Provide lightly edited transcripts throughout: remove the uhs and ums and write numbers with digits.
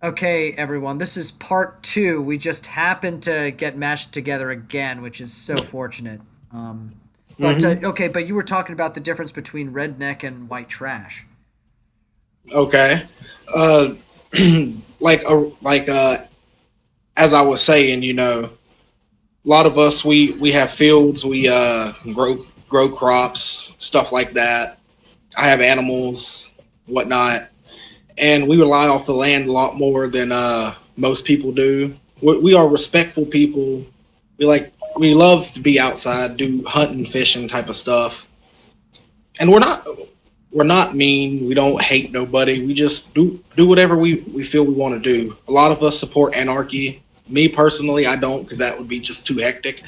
Okay, everyone, this is part two. We just happened to get matched together again, which is so fortunate. But Hmm. okay, but you were talking about the difference between redneck and white trash. Okay. Uh, as I was saying, a lot of us we have fields, we grow crops, stuff like that. I have animals, whatnot, and we rely off the land a lot more than most people do. We are respectful people. We love to be outside, do hunting, fishing type of stuff, and we're not mean. We don't hate nobody. We just do whatever we feel we want to do. A lot of us support anarchy. Me personally, I don't because that would be just too hectic.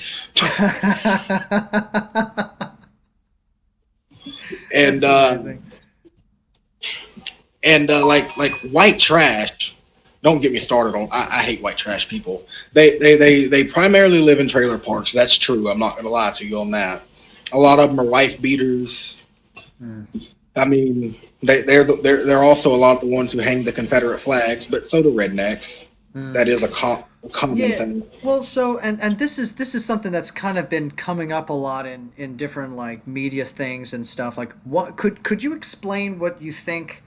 And That's amazing. like white trash. Don't get me started on. I hate white trash people. They primarily live in trailer parks. That's true. I'm not gonna lie to you on that. A lot of them are wife beaters. Hmm. I mean, they're also a lot of the ones who hang the Confederate flags, but so do rednecks. Hmm. That is a common Yeah. thing. Well, so and this is something that's kind of been coming up a lot in different like media things and stuff. Like, what could you explain what you think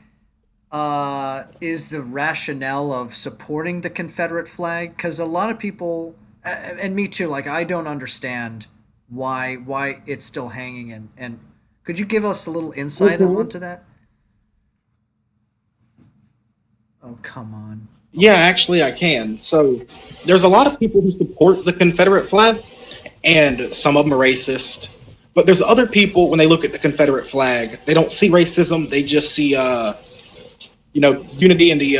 is the rationale of supporting the Confederate flag? Because a lot of people, and me too, like I don't understand why it's still hanging. And could you give us a little insight Okay. onto that? Oh, come on. Yeah, actually, I can. So, there's a lot of people who support the Confederate flag, and some of them are racist. But there's other people when they look at the Confederate flag, they don't see racism. They just see, unity in the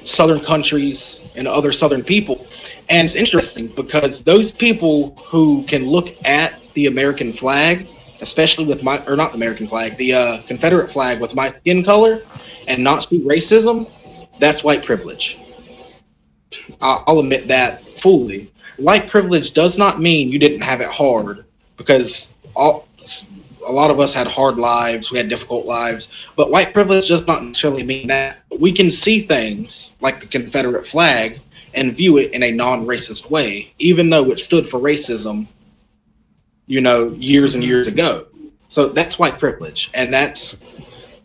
southern countries and other southern people. And it's interesting because those people who can look at the American flag, especially with my, or not the American flag, the Confederate flag with my skin color, and not see racism, that's white privilege. I'll admit that fully. White privilege does not mean you didn't have it hard, because a lot of us had hard lives, we had difficult lives, but white privilege does not necessarily mean that. We can see things like the Confederate flag and view it in a non-racist way, even though it stood for racism, years and Mm-hmm. years ago. So that's white privilege, and that's.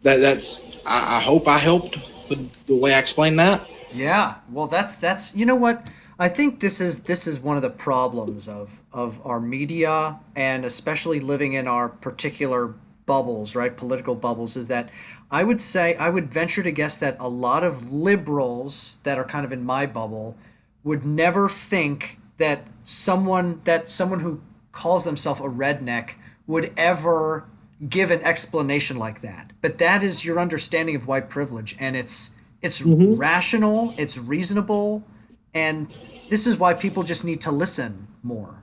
I hope I helped with the way I explained that. Yeah, well, that's you know what, I think this is one of the problems of our media, and especially living in our particular bubbles, right? Political bubbles, is that I would venture to guess that a lot of liberals that are kind of in my bubble would never think that someone who calls themselves a redneck would ever give an explanation like that. But that is your understanding of white privilege, and it's Mm-hmm. rational, it's reasonable, and this is why people just need to listen more.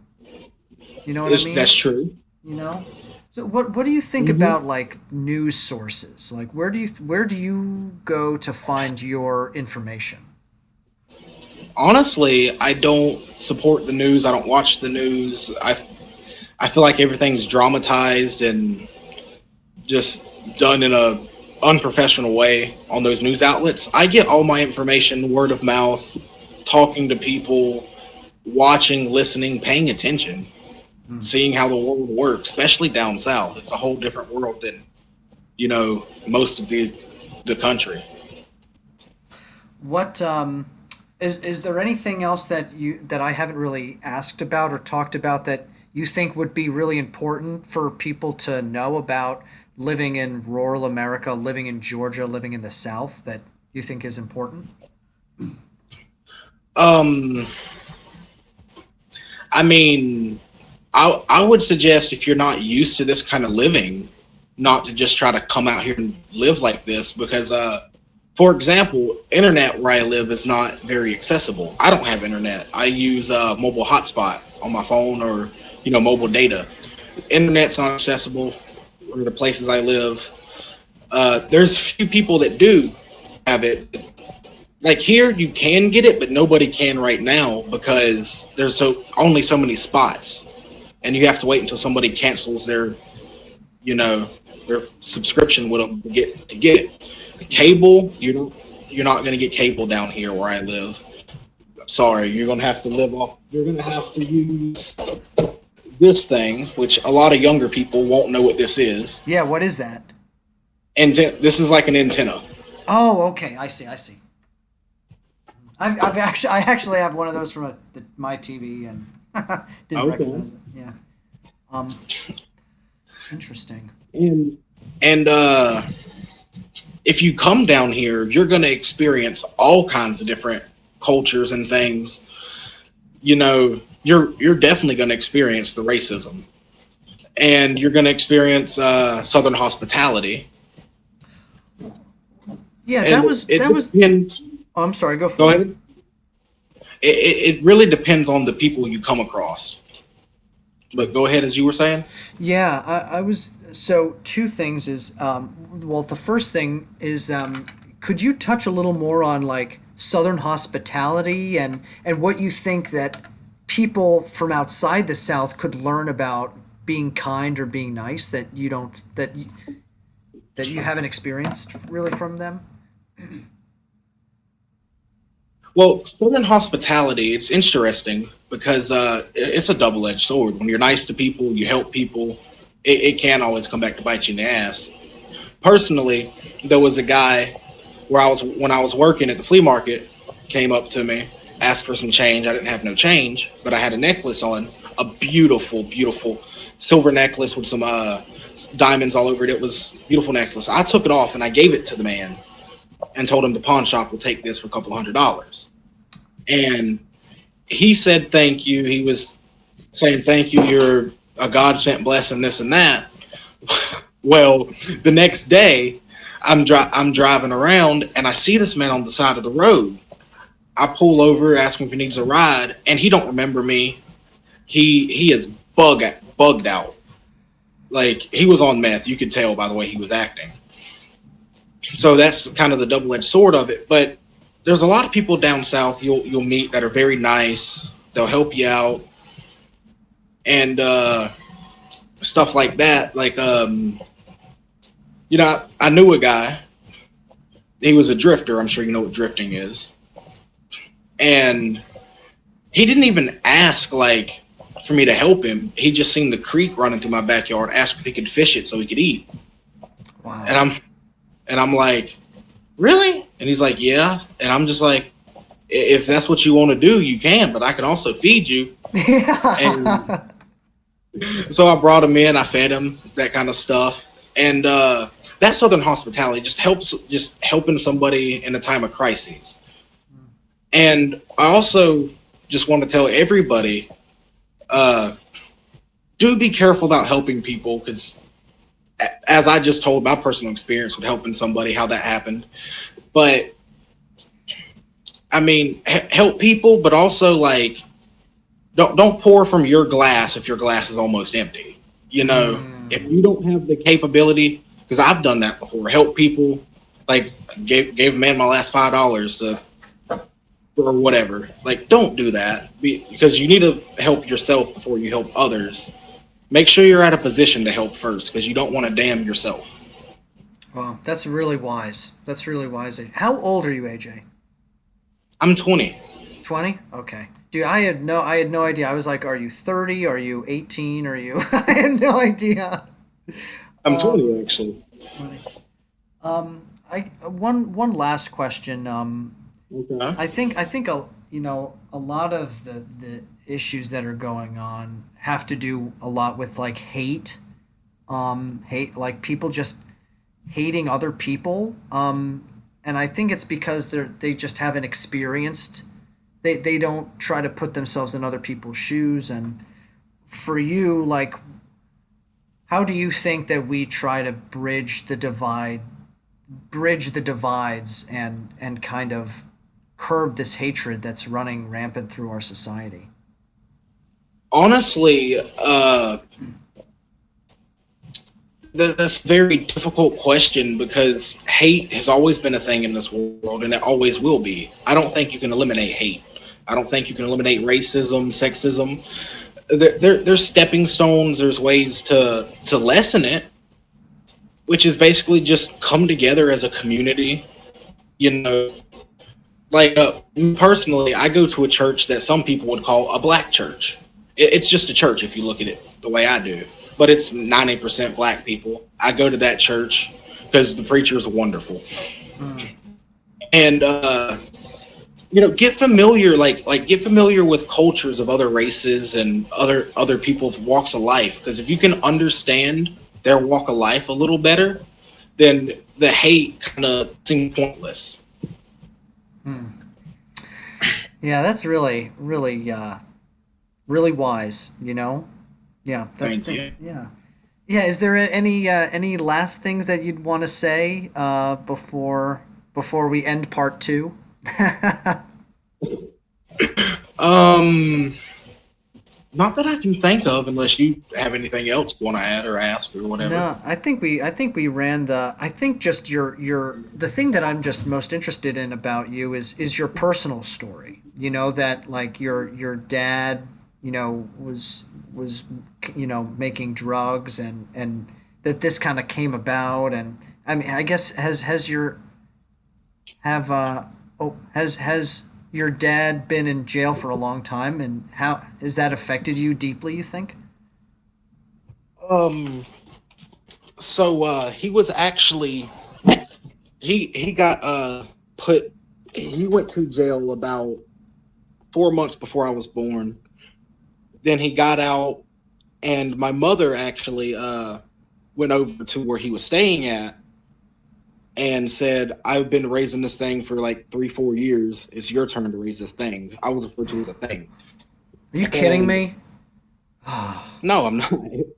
You know what I That's mean? true. You know? So what do you think Mm-hmm. about like news sources? Like where do you go to find your information? Honestly, I don't support the news. I don't watch the news. I feel like everything's dramatized and just done in a unprofessional way on those news outlets. I get all my information word of mouth, talking to people, watching, listening, paying attention, Hmm. seeing how the world works, especially down south. It's a whole different world than, most of the country. What is there anything else that I haven't really asked about or talked about that you think would be really important for people to know about living in rural America, living in Georgia, living in the South, that you think is important? Um, I mean, I would suggest if you're not used to this kind of living, not to just try to come out here and live like this because, for example, internet where I live is not very accessible. I don't have internet. I use mobile hotspot on my phone or mobile data. Internet's not accessible for the places I live. There's few people that do have it. Like here, you can get it, but nobody can right now because there's only so many spots and you have to wait until somebody cancels you know, their subscription with them to get it. Yeah. Cable, you don't. you're not going to get cable down here where I live. Sorry, you're going to have to live off. You're going to have to use this thing, which a lot of younger people won't know what this is. Yeah, what is that? And this is like an antenna. Oh, okay. I see. I see. I actually have one of those from my TV and didn't recognize it. Yeah. Um, Interesting. And if you come down here, you're going to experience all kinds of different cultures and things. You know, you're definitely going to experience the racism, and you're going to experience Southern hospitality. Yeah, and that was. Depends. Oh, I'm sorry. Go ahead. It really depends on the people you come across. But go ahead, as you were saying. Yeah, I was. So two things is, well, the first thing is, could you touch a little more on like Southern hospitality and what you think that people from outside the South could learn about being kind or being nice that you don't that you haven't experienced really from them? Well, Southern hospitality, it's interesting because it's a double-edged sword. When you're nice to people, you help people, it can always come back to bite you in the ass. Personally, there was a guy when I was working at the flea market, came up to me, asked for some change. I didn't have no change, but I had a necklace on, a beautiful, beautiful silver necklace with some diamonds all over it. It was a beautiful necklace. I took it off and I gave it to the man and told him the pawn shop will take this for a couple $100. And he said thank you. He was saying thank you, you're a God-sent blessing, this and that. Well, the next day, I'm driving around, and I see this man on the side of the road. I pull over, ask him if he needs a ride, and he don't remember me. He is bugged out. Like, he was on meth. You could tell by the way he was acting. So that's kind of the double-edged sword of it. But there's a lot of people down south you'll meet that are very nice. They'll help you out and stuff like that. Like, you know, I knew a guy. He was a drifter. I'm sure you know what drifting is. And he didn't even ask, like, for me to help him. He just seen the creek running through my backyard, asked if he could fish it so he could eat. Wow. And I'm like, really? And he's like, yeah. And I'm just like, if that's what you want to do, you can, but I can also feed you. And so I brought him in, I fed him, that kind of stuff. And that Southern hospitality just helping somebody in a time of crises. And I also just want to tell everybody, do be careful about helping people, because as I just told my personal experience with helping somebody, how that happened. But I mean, help people, but also like, don't pour from your glass if your glass is almost empty. You know, if you don't have the capability, because I've done that before, help people, like gave a man my last $5 or whatever. Like, don't do that, because you need to help yourself before you help others. Make sure you're at a position to help first, because you don't want to damn yourself. Wow, that's really wise. That's really wise. How old are you, AJ? I'm 20. 20? Okay. Dude, I had no idea. I was like, are you 30? Are you 18? Are you? I had no idea. I'm 20 actually. 20. One last question. Okay. I think you know, a lot of the issues that are going on have to do a lot with like hate, like people just hating other people, and I think it's because they just haven't experienced. They don't try to put themselves in other people's shoes. And for you, like, how do you think that we try to bridge the divides and kind of curb this hatred that's running rampant through our society? Honestly, that's a very difficult question, because hate has always been a thing in this world, and it always will be. I don't think you can eliminate hate. I don't think you can eliminate racism, sexism. There's stepping stones. There's ways to lessen it, which is basically just come together as a community. You know, like personally, I go to a church that some people would call a black church. It's just a church if you look at it the way I do, but it's 90% black people. I go to that church because the preacher is wonderful, Mm. and get familiar, get familiar with cultures of other races and other people's walks of life. Because if you can understand their walk of life a little better, then the hate kind of seems pointless. Mm. Yeah, that's really, really, really wise. Yeah. Thank you. Yeah. Yeah. Is there any last things that you'd want to say before we end part two? Um, Not that I can think of, unless you have anything else you want to add or ask or whatever. No, I think we ran the I think just your the thing that I'm just most interested in about you is your personal story. That like your dad, was making drugs, and that this kind of came about. And I mean, I guess has your have oh has your dad been in jail for a long time, and how has that affected you deeply, you think? Um, he was actually he got put he went to jail about 4 months before I was born. Then he got out, and my mother actually went over to where he was staying at and said, "I've been raising this thing for like 3 4 years. It's your turn to raise this thing." I was referred to as a thing, Are you kidding and me? no, I'm not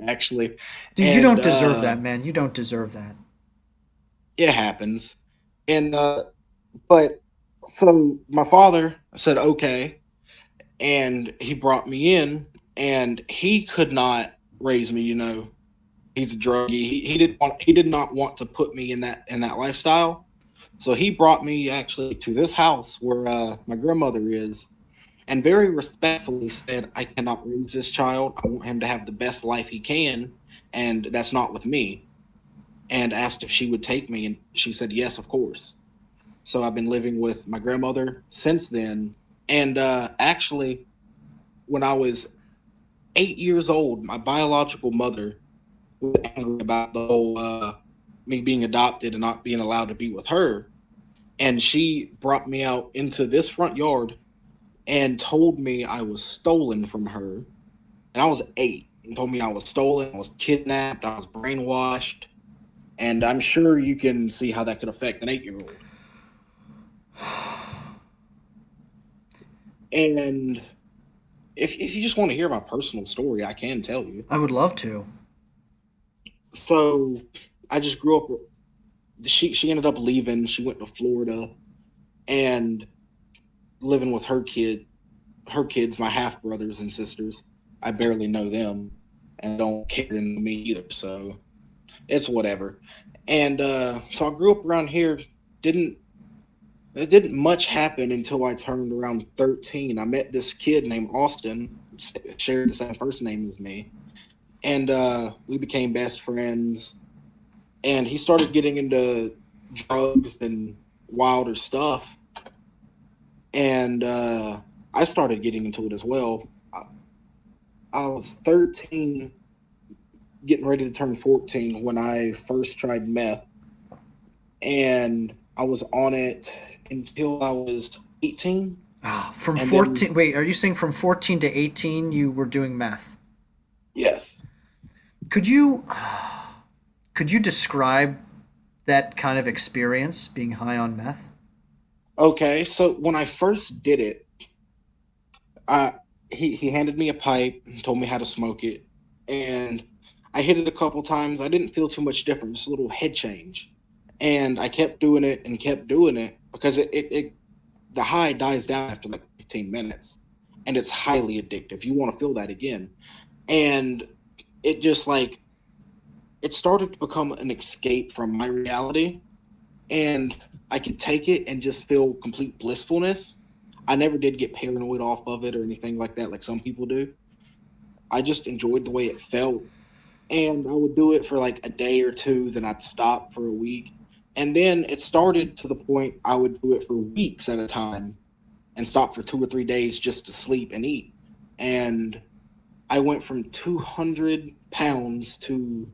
actually. Dude, you And don't deserve that, man. You don't deserve that. it happens. And but so my father said okay, and he brought me in, and he could not raise me. He's a druggie. He did not want to put me in that lifestyle. So he brought me actually to this house where my grandmother is, and very respectfully said, "I cannot raise this child. I want him to have the best life he can, and that's not with me." And asked if she would take me, and she said yes, of course. So I've been living with my grandmother since then. And actually, when I was 8 years old, my biological mother was angry about the whole me being adopted and not being allowed to be with her. And she brought me out into this front yard and told me I was stolen from her. And I was 8, and told me I was stolen, I was kidnapped, I was brainwashed. And I'm sure you can see how that could affect an 8-year-old. And if you just want to hear my personal story, I can tell you. I would love to. So I just grew up. She ended up leaving. She went to Florida and living with her kids, my half brothers and sisters. I barely know them and don't care to know me either. So it's whatever. And so I grew up around here. Didn't It didn't much happen until I turned around 13. I met this kid named Austin, shared the same first name as me, and we became best friends. And he started getting into drugs and wilder stuff, and I started getting into it as well. I was 13, getting ready to turn 14 when I first tried meth, and I was on it until I was 18. Ah, from And then, 14. Wait, are you saying from 14 to 18 you were doing meth? yes. Could you could you describe that kind of experience being high on meth? Okay, so when I first did it, I he handed me a pipe and told me how to smoke it, and I hit it a couple times. I didn't feel too much different, just a little head change, and I kept doing it and kept doing it because it the high dies down after like 15 minutes, and it's highly addictive. You want to feel that again, and it just like it started to become an escape from my reality, and I could take it and just feel complete blissfulness. I never did get paranoid off of it or anything like that, like some people do. I just enjoyed the way it felt, and I would do it for like a day or two, then I'd stop for a week, And then it started to the point I would do it for weeks at a time and stop for 2 or 3 days just to sleep and eat. And I went from 200 pounds to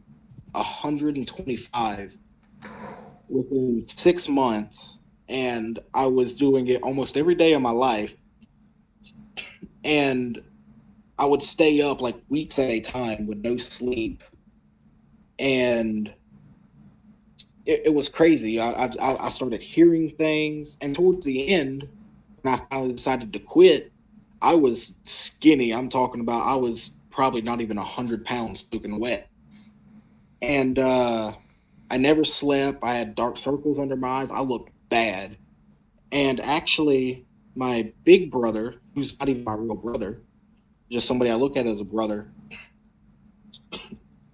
125 within 6 months. And I was doing it almost every day of my life. And I would stay up like weeks at a time with no sleep. And it was crazy. I started hearing things. And towards the end, when I finally decided to quit, I was skinny. I'm talking about I was probably not even 100 pounds soaking wet. And I never slept. I had dark circles under my eyes. I looked bad. And actually, my big brother, who's not even my real brother, just somebody I look at as a brother,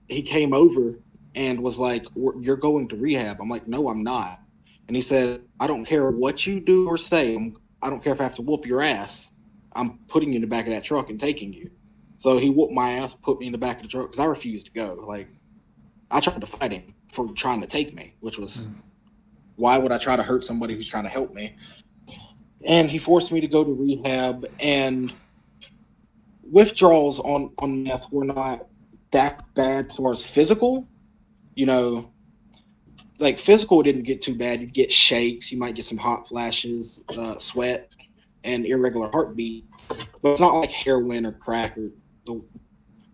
he came over and was like, "You're going to rehab." I'm like, "No, I'm not." And he said, "I don't care what you do or say. I don't care if I have to whoop your ass. I'm putting you in the back of that truck and taking you." So he whooped my ass, put me in the back of the truck because I refused to go. Like, I tried to fight him for trying to take me, which was, why would I try to hurt somebody who's trying to help me? And he forced me to go to rehab, and withdrawals on meth were not that bad as far as physical. You know, like physical didn't get too bad. You'd get shakes, you might get some hot flashes, sweat, and irregular heartbeat. But it's not like heroin or crack or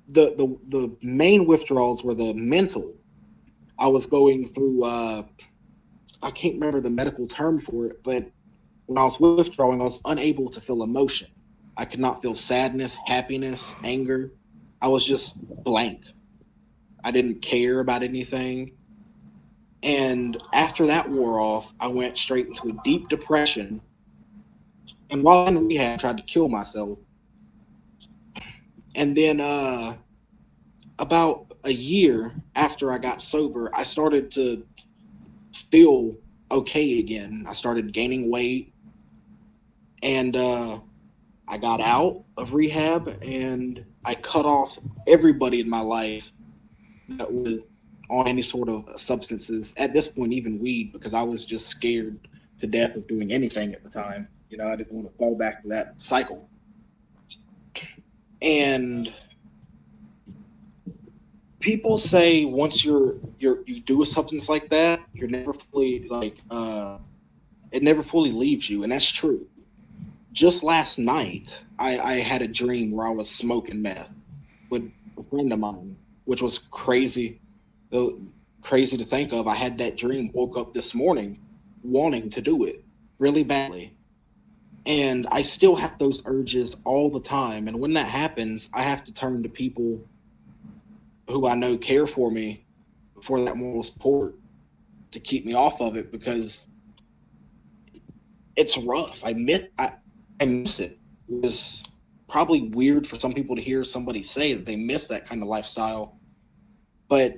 the main withdrawals were the mental. I was going through I can't remember the medical term for it, but when I was withdrawing, I was unable to feel emotion. I could not feel sadness, happiness, anger. I was just blank. I didn't care about anything. And after that wore off, I went straight into a deep depression. And while in rehab, I tried to kill myself. And then about a year after I got sober, I started to feel okay again. I started gaining weight, and I got out of rehab, and I cut off everybody in my life that was on any sort of substances. At this point, even weed, because I was just scared to death of doing anything at the time. You know, I didn't want to fall back to that cycle. And people say once you do a substance like that, you're never fully it never fully leaves you, and that's true. Just last night, I had a dream where I was smoking meth with a friend of mine, which was crazy. Crazy to think of. I had that dream, woke up this morning wanting to do it really badly. And I still have those urges all the time. And when that happens, I have to turn to people who I know care for me for that moral support to keep me off of it, because it's rough. I miss it. It was probably weird for some people to hear somebody say that they miss that kind of lifestyle, but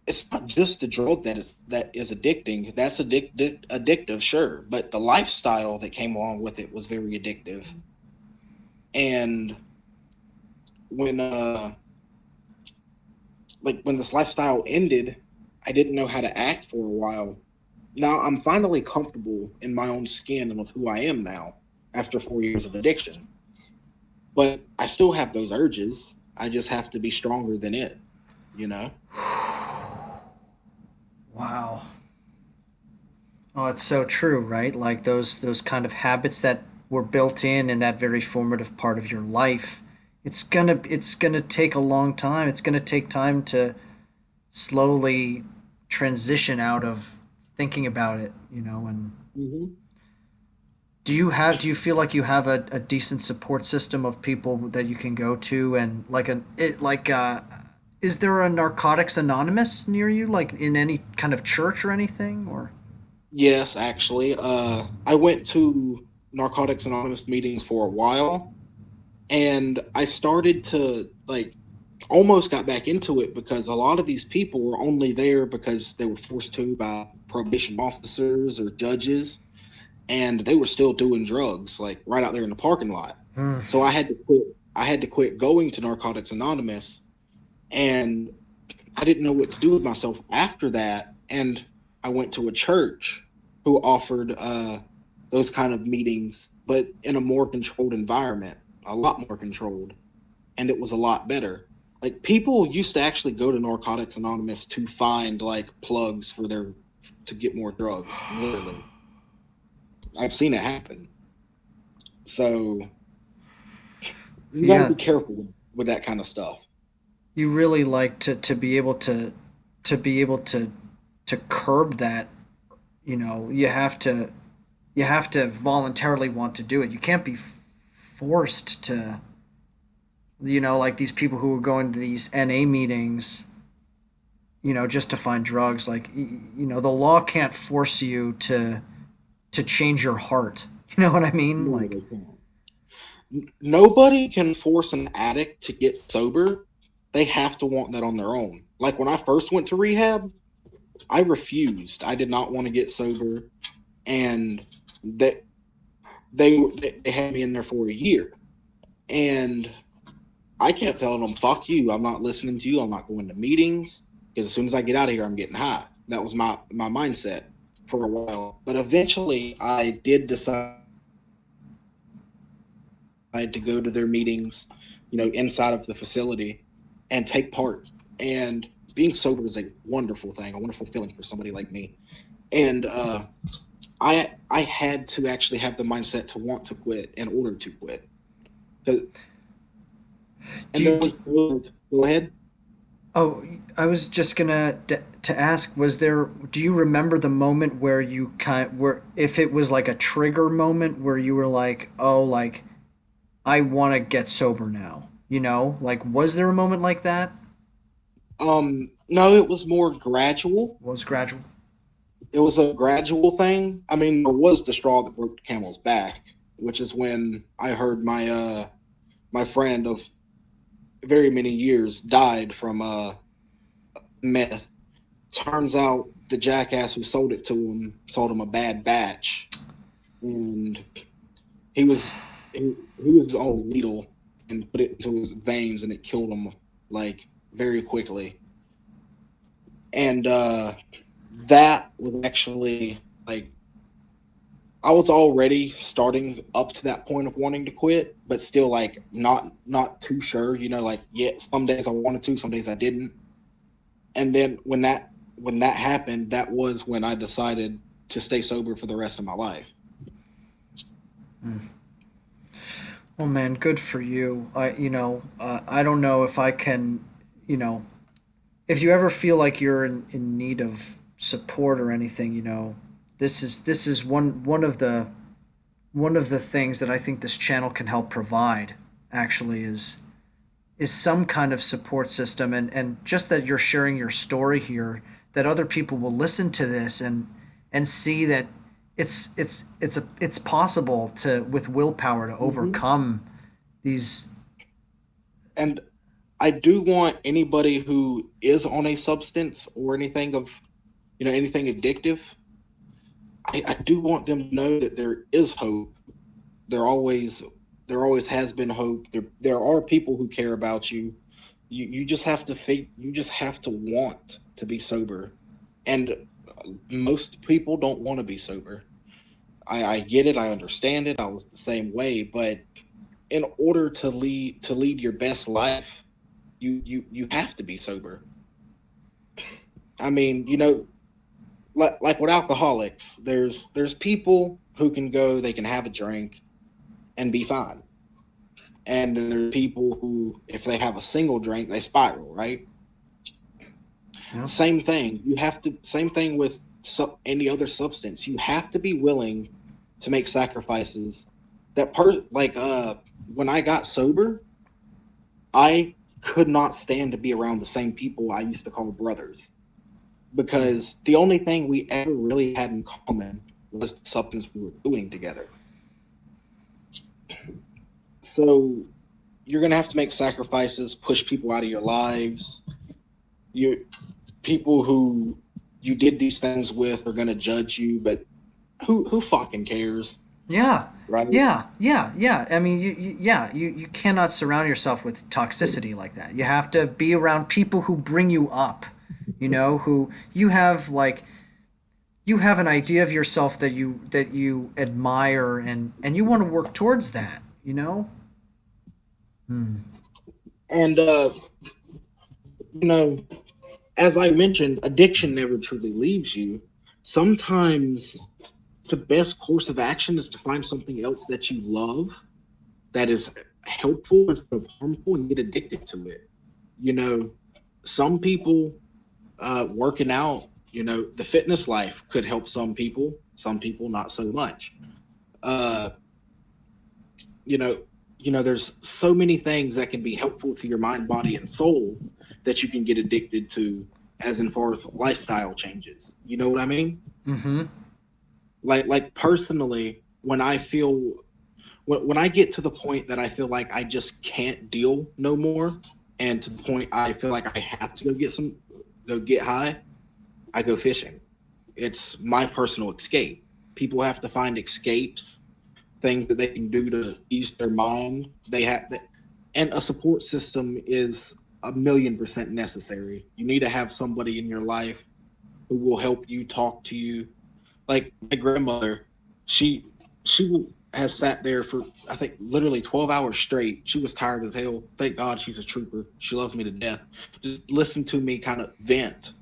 it's not just the drug that is addicting. That's addictive, sure, but the lifestyle that came along with it was very addictive. And when when this lifestyle ended, I didn't know how to act for a while. Now I'm finally comfortable in my own skin and with who I am now after 4 years of addiction. But I still have those urges. I just have to be stronger than it, you know? Wow. Oh, it's so true, right? Like those kind of habits that were built in that very formative part of your life. It's gonna take a long time. It's gonna take time to slowly transition out of thinking about it, and Mm-hmm. do you feel like you have a decent support system of people that you can go to, and is there a Narcotics Anonymous near you, like in any kind of church or anything, or? Yes, actually. I went to Narcotics Anonymous meetings for a while, and I started to almost got back into it because a lot of these people were only there because they were forced to by probation officers or judges, and they were still doing drugs like right out there in the parking lot. Hmm. So I had to quit. I had to quit going to Narcotics Anonymous, and I didn't know what to do with myself after that. And I went to a church who offered those kind of meetings, but in a more controlled environment, a lot more controlled, and it was a lot better. Like people used to actually go to Narcotics Anonymous to find like plugs for their to get more drugs. Literally, I've seen it happen. So you got to Yeah, be careful with that kind of stuff. you really like to be able to be able to curb that. You have to voluntarily want to do it. You can't be forced to, like these people who are going to these NA meetings, just to find drugs. Like, the law can't force you to change your heart. You know what I mean? No, Like, they can't. Nobody can force an addict to get sober. They have to want that on their own. Like when I first went to rehab, I refused. I did not want to get sober, and that they had me in there for a year, and I kept telling them, "Fuck you! I'm not listening to you. I'm not going to meetings because as soon as I get out of here, I'm getting high." That was my mindset for a while, but eventually I did decide to go to their meetings, inside of the facility and take part. And being sober is a wonderful thing, a wonderful feeling for somebody like me. And I had to actually have the mindset to want to quit in order to quit. do And you? there was go ahead. Oh, I was just gonna to ask. Was there? Do you remember the moment where you where if it was like a trigger moment where you were like, oh, like I want to get sober now. Like was there a moment like that? No, it was more gradual. Was gradual. It was a gradual thing. I mean, there was the straw that broke the camel's back, which is when I heard my friend of very many years died from meth. Turns out the jackass who sold it to him sold him a bad batch, and he was he was his own needle and put it into his veins, and it killed him like very quickly. And that was actually like I was already starting up to that point of wanting to quit, but still like not too sure. Like yeah, some days I wanted to, some days I didn't. And then when that happened, that was when I decided to stay sober for the rest of my life. Mm. Well, man, good for you. I don't know if I can, you know, if you ever feel like you're in need of support or anything, this is one of the things that I think this channel can help provide. Actually, is some kind of support system, and just that you're sharing your story here, that other people will listen to this and see that it's possible to, with willpower, to Mm-hmm. overcome these. And I do want anybody who is on a substance or anything addictive. I do want them to know that there is hope. There always there always has been hope. There are people who care about you. You just have to you just have to want to be sober. And most people don't want to be sober. I get it, I understand it. I was the same way, but in order to lead your best life, you have to be sober. I mean, like with alcoholics, there's people who can go, they can have a drink and be fine. And then there's people who, if they have a single drink, they spiral, right? Yeah. Same thing with any other substance. You have to be willing to make sacrifices. Like when I got sober, I could not stand to be around the same people I used to call brothers, because the only thing we ever really had in common was the substance we were doing together. So you're gonna have to make sacrifices, push people out of your lives. You People who you did these things with are gonna judge you, but who fucking cares, Yeah, right? yeah. I mean, you cannot surround yourself with toxicity like that. You have to be around people who bring you up. who you have like you have an idea of yourself that you admire, and you want to work towards that. Hmm. And you know, as I mentioned, addiction never truly leaves you. Sometimes the best course of action is to find something else that you love that is helpful instead of harmful and get addicted to it. You know, some people working out, the fitness life could help some people not so much. Uh, you know, there's so many things that can be helpful to your mind, body, and soul that you can get addicted to, as in far as lifestyle changes. You know what I mean? Mm-hmm. Like personally, when I get to the point that I feel like I just can't deal no more, and to the point I feel like I have to go get high, I go fishing. It's my personal escape. People have to find escapes, things that they can do to ease their mind. And a support system is 1,000,000% necessary. You need to have somebody in your life who will help you, talk to you. Like my grandmother, she has sat there for, I think, literally 12 hours straight. She was tired as hell. Thank God she's a trooper. She loves me to death. Just listen to me kind of vent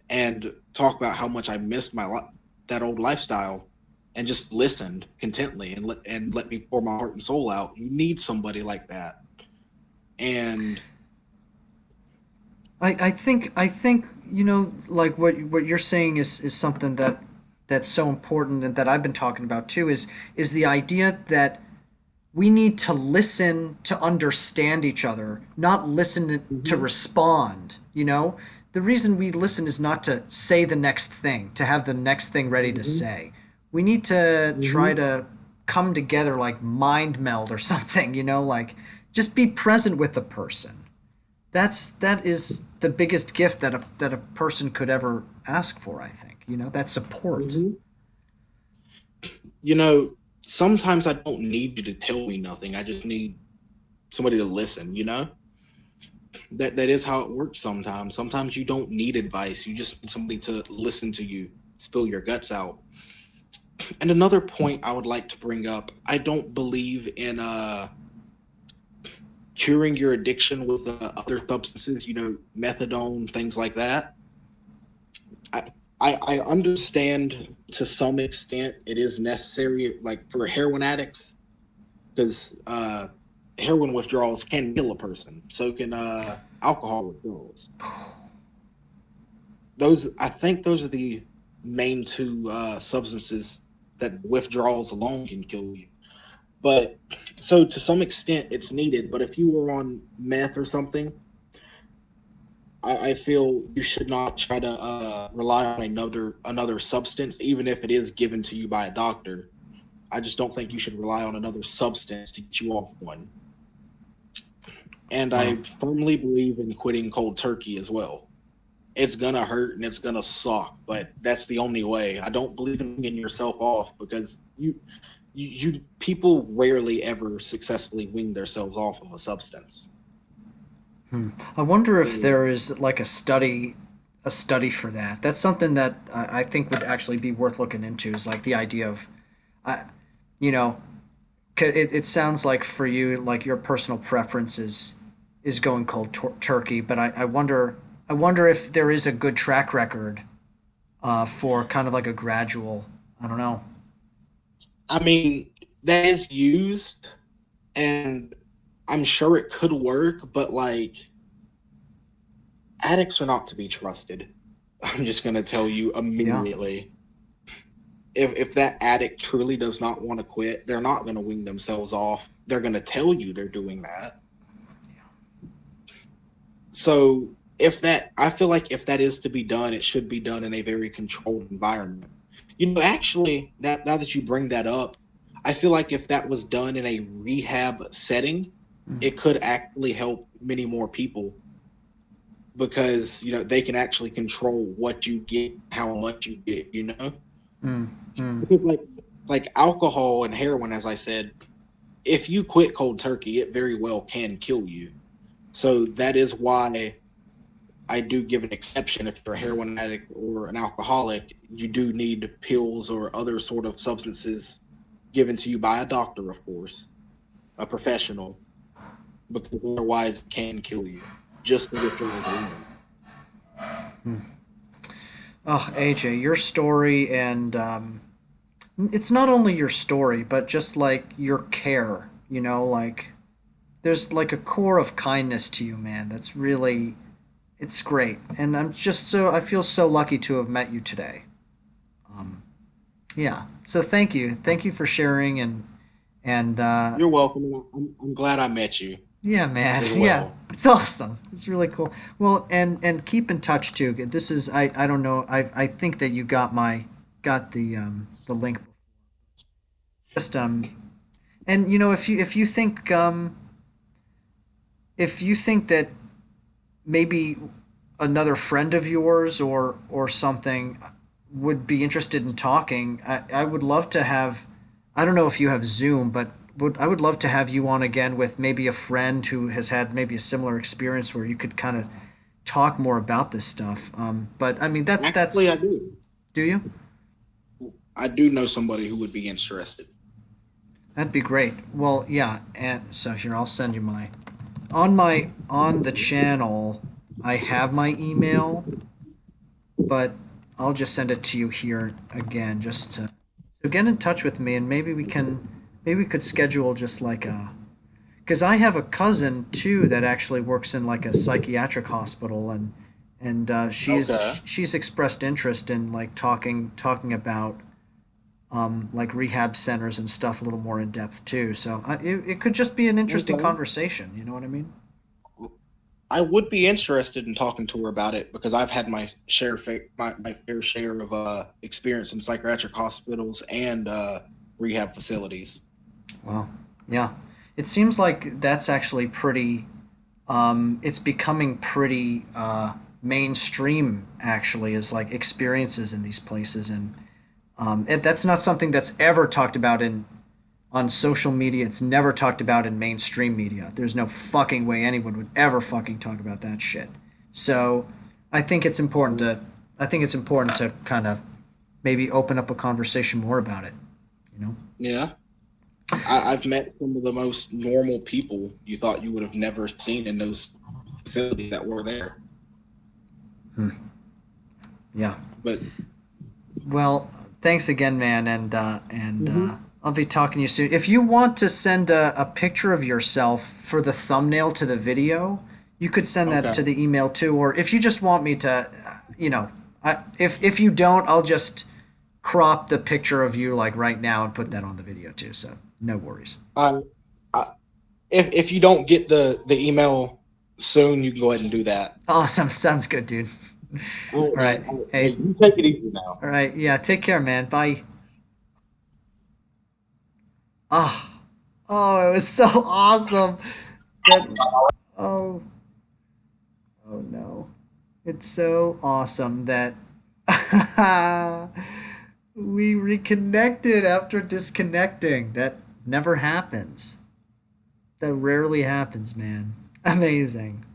and talk about how much I missed that old lifestyle, and just listened contently and let me pour my heart and soul out. You need somebody like that. And I think like what you're saying is something that's so important, and that I've been talking about too, is the idea that we need to listen to understand each other, not listen to mhm, respond. The reason we listen is not to say the next thing, to have the next thing ready to mhm, say. We need to try mhm, to come together, like mind meld or something. Like just be present with the person. That is the biggest gift that a person could ever ask for, I think. That support. mhm. you know, Sometimes I don't need you to tell me nothing. I just need somebody to listen. That is how it works sometimes. Sometimes you don't need advice. You just need somebody to listen to you, spill your guts out. And another point I would like to bring up, I don't believe in curing your addiction with other substances, methadone, things like that. I, I understand to some extent it is necessary, like for heroin addicts, because heroin withdrawals can kill a person. So can alcohol withdrawals. I think those are the main two substances that withdrawals alone can kill you. But so to some extent it's needed. But if you were on meth or something, I feel you should not try to rely on another substance, even if it is given to you by a doctor. I just don't think you should rely on another substance to get you off one. And Wow. I firmly believe in quitting cold turkey as well. It's gonna hurt and it's gonna suck, but that's the only way. I don't believe in getting yourself off, because people rarely ever successfully wean themselves off of a substance. I wonder if So, there is like a study for that. That's something that I think would actually be worth looking into. Is like the idea of, I, you know, it sounds like for you, like your personal preference is going cold turkey, but I wonder if there is a good track record for kind of like a gradual. I don't know. I mean, that is used, and I'm sure it could work, but like, addicts are not to be trusted. I'm just gonna tell you Yeah. immediately. If that addict truly does not want to quit, they're not gonna wing themselves off. They're gonna tell you they're doing that. So I feel like if that is to be done, it should be done in a very controlled environment. Actually, now that you bring that up, I feel like if that was done in a rehab setting, Mm, it could actually help many more people, because they can actually control what you get, how much you get. mm, mm. Because like alcohol and heroin, as I said, if you quit cold turkey, it very well can kill you. So that is why I do give an exception if you're a heroin addict or an alcoholic. You do need pills or other sort of substances given to you by a doctor, of course, a professional, because otherwise it can kill you. Just the withdrawals alone. Oh, AJ, your story and it's not only your story, but just like your care, like there's like a core of kindness to you, man. That's really, it's great. And I feel so lucky to have met you today. Um, yeah. So thank you. Thank you for sharing and You're welcome. And I'm glad I met you yeah, man. as Yeah. well. It's awesome. It's really cool. Well, and keep in touch too. This is I don't know. I think that you got the link. Just and if you think if you think that maybe another friend of yours or something would be interested in talking, I would love to have. I don't know if you have Zoom, but I would love to have you on again with maybe a friend who has had maybe a similar experience where you could kind of talk more about this stuff. But I mean, Actually, I that's. do. Do you? I do know somebody who would be interested. That'd be great. Well, yeah, and so here I'll send you on the channel. I have my email, but I'll just send it to you here again, just to so get in touch with me, and maybe we could schedule just like a because I have a cousin too that actually works in like a psychiatric hospital, and Okay. she's expressed interest in like talking about like rehab centers and stuff a little more in depth too. So it could just be an interesting Okay. conversation. You know what I mean? I would be interested in talking to her about it because I've had my fair share of experience in psychiatric hospitals and rehab facilities. Well, yeah. It seems like that's actually pretty. It's becoming pretty mainstream. Actually, is like experiences in these places, and that's not something that's ever talked about in on social media. It's never talked about in mainstream media. There's no fucking way anyone would ever fucking talk about that shit. So, I think it's important to I think it's important to kind of maybe open up a conversation more about it, you know? Yeah, I've met some of the most normal people you thought you would have never seen in those facilities that were there. Hmm. Yeah. But Well, thanks again, man, and Mhm. I'll be talking to you soon. If you want to send a picture of yourself for the thumbnail to the video, you could send that Okay, to the email too. Or if you just want me to, if you don't, I'll just crop the picture of you like right now and put that on the video too. So no worries. I, I, if you don't get the email soon, you can go ahead and do that. Awesome, sounds good, dude. All right, All right, man. All right. Hey, hey, you take it easy now. all right, yeah, take care, man. Bye. Oh, oh, it was so awesome. That oh. Oh no. It's so awesome that we reconnected after disconnecting. That never happens. That rarely happens, man. Amazing.